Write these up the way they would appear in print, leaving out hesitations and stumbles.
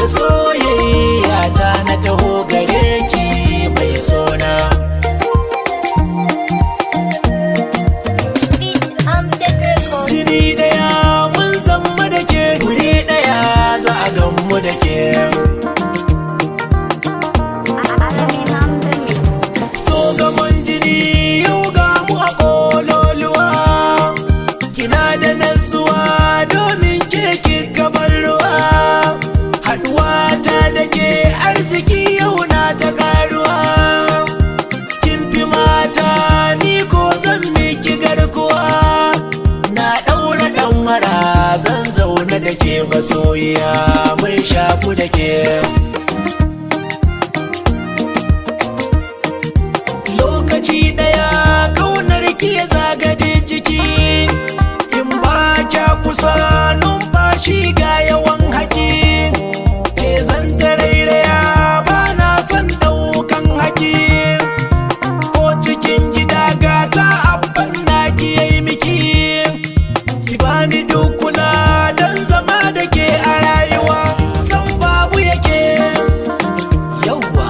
da soyayya ta na taho gare ki mai sona. Jini daya mun zama da ke, guri daya za a gamu da ke. So gaman jini yau ga mu a kololuwa, kina da nasuwa domin ke ki gaban ruwa. Haduwa ta da ke arziki yau na ta karuwa. Kin fi mata ni ko zan miki garkuwa. Na daura dan mara zan zauna da ke masoyiya, mun shaku da ke. Lokaci daya kaunar ki ya zagade jiki, in ba kya kusa numfashi ga yawan haki. Ke zan tarairaya ba na son daukan haki, ko cikin gida gata abban naki yayi miki. Ki bani dukula don zama da ke a rayuwa, san babu yake yauwa.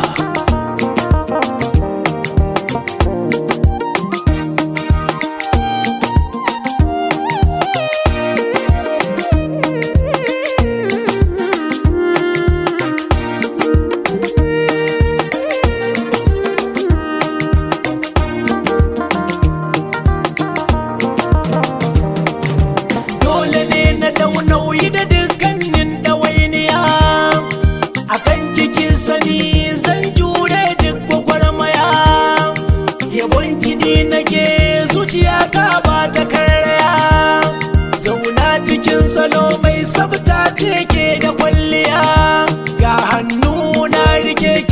Nauyi da dukkanin ɗawainiya akan kikin sani zan jure duk gwagwarmaya. Yabon kiɗi nake zuciyata ba ta karaya, zauna cikin salo mai sabta ce ke da kwalliya. Ga hannu na rike